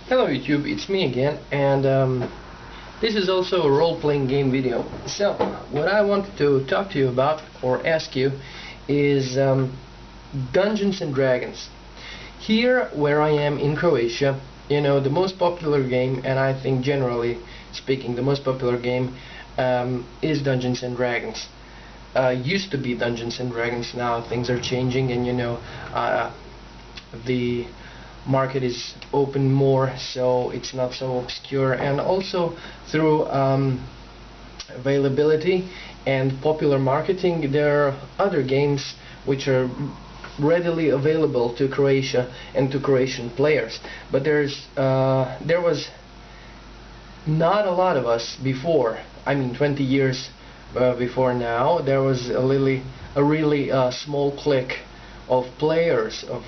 Hello YouTube, it's me again, and this is also a role-playing game video. So, what I wanted to talk to you about, or ask you, is Dungeons and Dragons. Here, where I am in Croatia, you know, the most popular game, and I think generally speaking, the most popular game is Dungeons and Dragons. Used to be Dungeons and Dragons, now things are changing, and you know, the market is open more, so it's not so obscure, and also through availability and popular marketing, there are other games which are readily available to Croatia and to Croatian players. But there was not a lot of us before. I mean, 20 years before now, there was a really small clique of players, of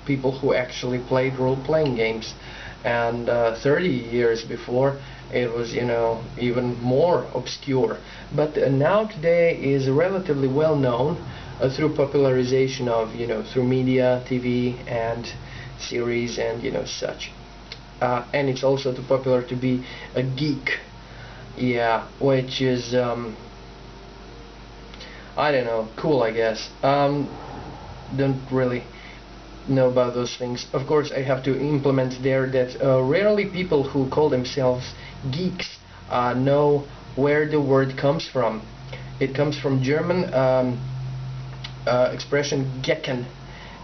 people who actually played role-playing games, and 30 years before it was, you know, even more obscure. But now today is relatively well known through popularization of, you know, through media, TV and series and, you know, such. And it's also too popular to be a geek, yeah, which is I don't know, cool, I guess. Don't really know about those things. Of course, I have to implement there that rarely people who call themselves geeks know where the word comes from. It comes from German expression Gecken,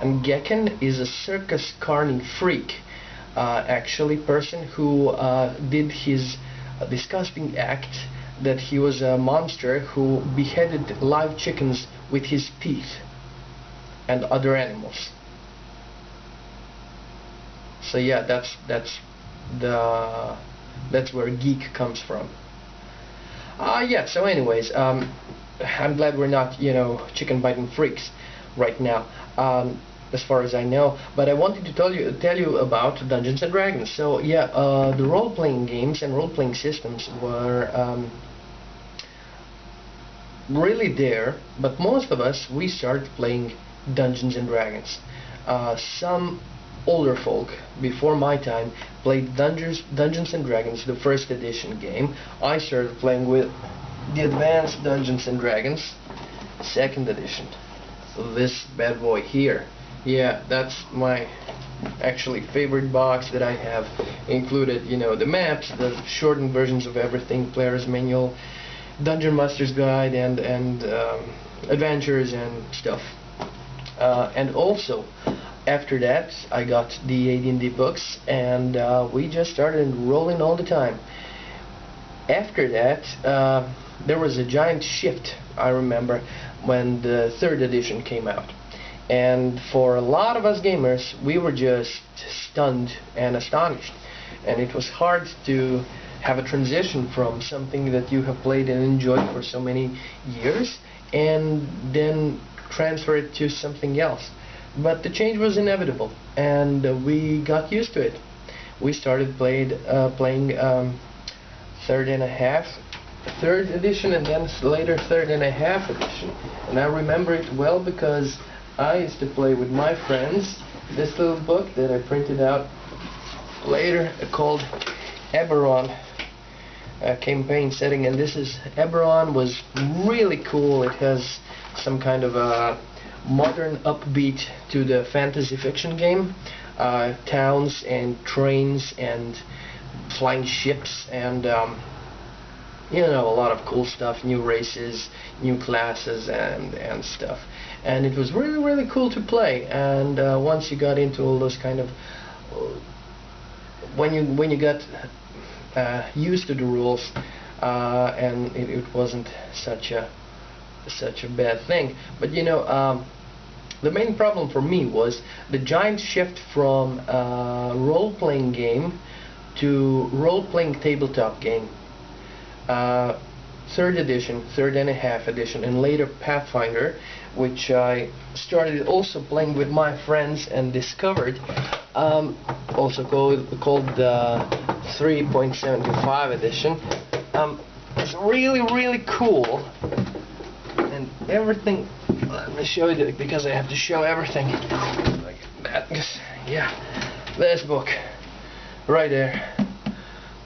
and Gecken is a circus carny freak, actually person who did his disgusting act that he was a monster who beheaded live chickens with his teeth and other animals. So yeah, that's where geek comes from. Yeah. So anyways, I'm glad we're not, you know, chicken biting freaks right now, as far as I know. But I wanted to tell you about Dungeons and Dragons. So yeah, the role-playing games and role-playing systems were really there, but most of us, we started playing Dungeons and Dragons. Some older folk before my time played Dungeons and Dragons, the first edition game. I started playing with the Advanced Dungeons and Dragons, second edition. So this bad boy here, yeah, that's my actually favorite box that I have included, you know, the maps, the shortened versions of everything, player's manual, Dungeon Master's Guide, and adventures and stuff. And also, after that, I got the AD&D books, and we just started rolling all the time. After that, there was a giant shift, I remember, when the third edition came out. And for a lot of us gamers, we were just stunned and astonished. And it was hard to have a transition from something that you have played and enjoyed for so many years, and then transfer it to something else. But the change was inevitable, and we got used to it. We started playing third edition, and then later third and a half edition. And I remember it well because I used to play with my friends this little book that I printed out later called Eberron campaign setting. And this is Eberron, was really cool. It has some kind of a modern upbeat to the fantasy fiction game, towns and trains and flying ships, and you know, a lot of cool stuff, new races, new classes, and stuff. And it was really cool to play. And once you got into all those kind of when you got used to the rules, and it wasn't such a bad thing. But you know, the main problem for me was the giant shift from role-playing game to role-playing tabletop game. Third edition, third and a half edition, and later Pathfinder, which I started also playing with my friends and discovered, also called the 3.75 edition. It's really cool, and everything. Let me show you, because I have to show everything like that. Yeah, this book. right there.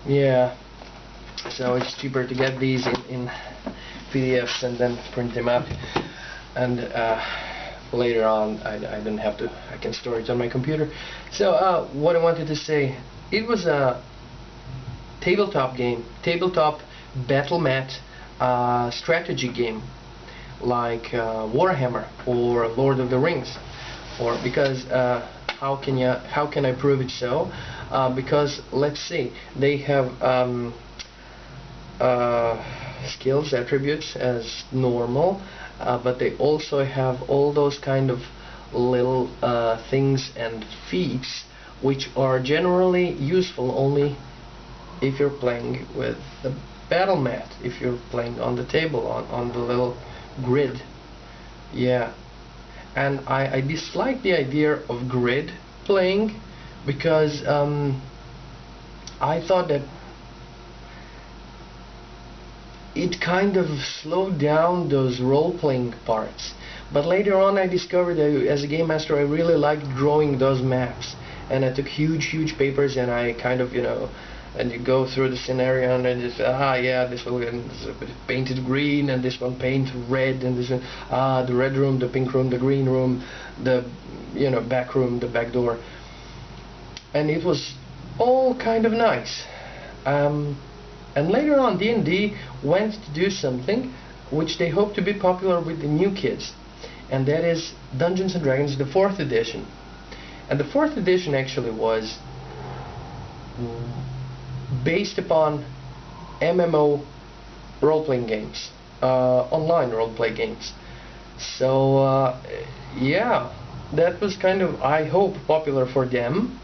Yeah. So it's cheaper to get these in PDFs and then print them out, and later on I don't have to. I can store it on my computer. So what I wanted to say, it was a tabletop game, tabletop battle mat strategy game, like Warhammer or Lord of the Rings, or because how can I prove it so? Because let's see, they have skills attributes as normal, but they also have all those kind of little things and feats which are generally useful only if you're playing with the battle mat, if you're playing on the table, on the little grid. Yeah. And I dislike the idea of grid playing, because I thought that it kind of slowed down those role-playing parts. But later on I discovered that as a game master I really liked drawing those maps, and I took huge papers and I kind of, and you go through the scenario and then just, yeah, this one is painted green and this one painted red, and this one, the red room, the pink room, the green room, the back room, the back door, and it was all kind of nice. And later on D&D went to do something which they hope to be popular with the new kids, and that is Dungeons and Dragons, the 4th edition. And the 4th edition actually was based upon MMO role-playing games, online role-play games. So yeah, that was kind of, I hope, popular for them.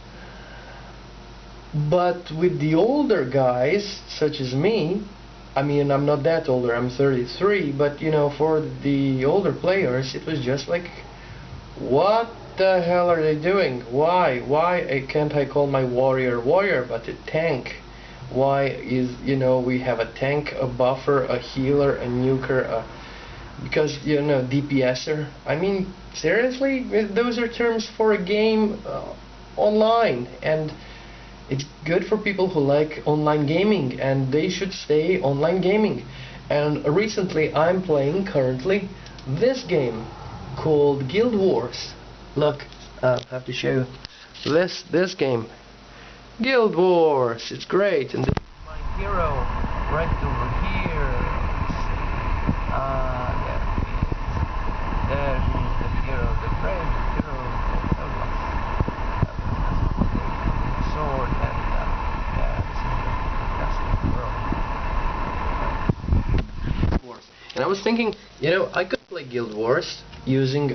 But with the older guys, such as me, I mean, I'm not that older, I'm 33, but for the older players, it was just like, what the hell are they doing? Why can't I call my warrior but a tank? Why is, we have a tank, a buffer, a healer, a nuker, because, DPSer? I mean, seriously? Those are terms for a game online, and it's good for people who like online gaming, and they should stay online gaming. And recently I'm playing currently this game called Guild Wars. Look, I have to show you this game, Guild Wars. It's great, and this is my hero right over here. There he is, the hero, the brave hero of sword, and this is the world. And I was thinking, I could play Guild Wars using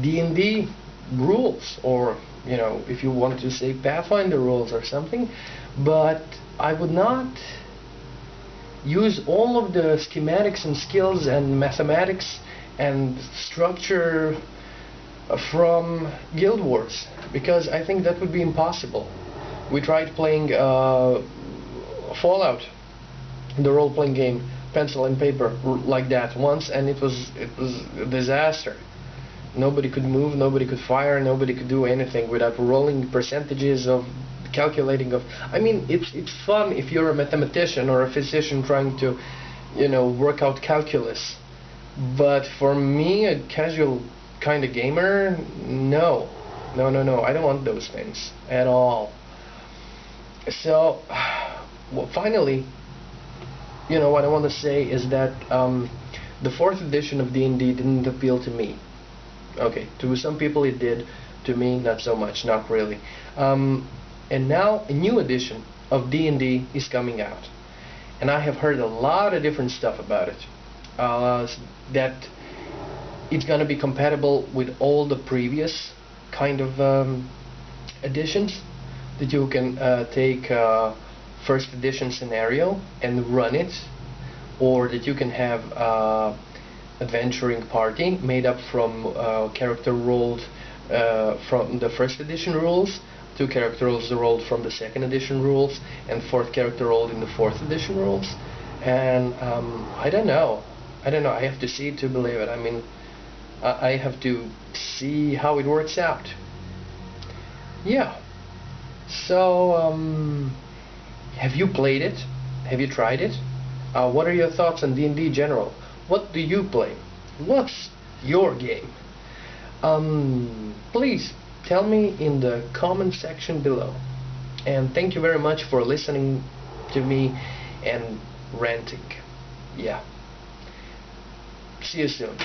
D&D rules, or if you wanted to say Pathfinder rules or something, but I would not use all of the schematics and skills and mathematics and structure from Guild Wars, because I think that would be impossible. We tried playing Fallout, the role-playing game, pencil and paper, like that once, and it was a disaster. Nobody could move, nobody could fire, nobody could do anything without rolling percentages of calculating of. I mean, it's fun if you're a mathematician or a physician trying to, work out calculus. But for me, a casual kind of gamer, no, I don't want those things at all. So, well, finally, what I want to say is that the 4th edition of D&D didn't appeal to me. Okay, to some people it did, to me not so much, not really. And now a new edition of D&D is coming out, and I have heard a lot of different stuff about it. That it's gonna be compatible with all the previous kind of editions, that you can take first edition scenario and run it, or that you can have adventuring party made up from character rolled from the first edition rules, 2 character roles rolled from the 2nd edition rules, and 4th character rolled in the 4th edition rules. And I don't know, I have to see it to believe it. I mean, I have to see how it works out. Yeah. So, have you played it? Have you tried it? What are your thoughts on D&D general? What do you play? What's your game? Please tell me in the comment section below. And thank you very much for listening to me and ranting. Yeah. See you soon.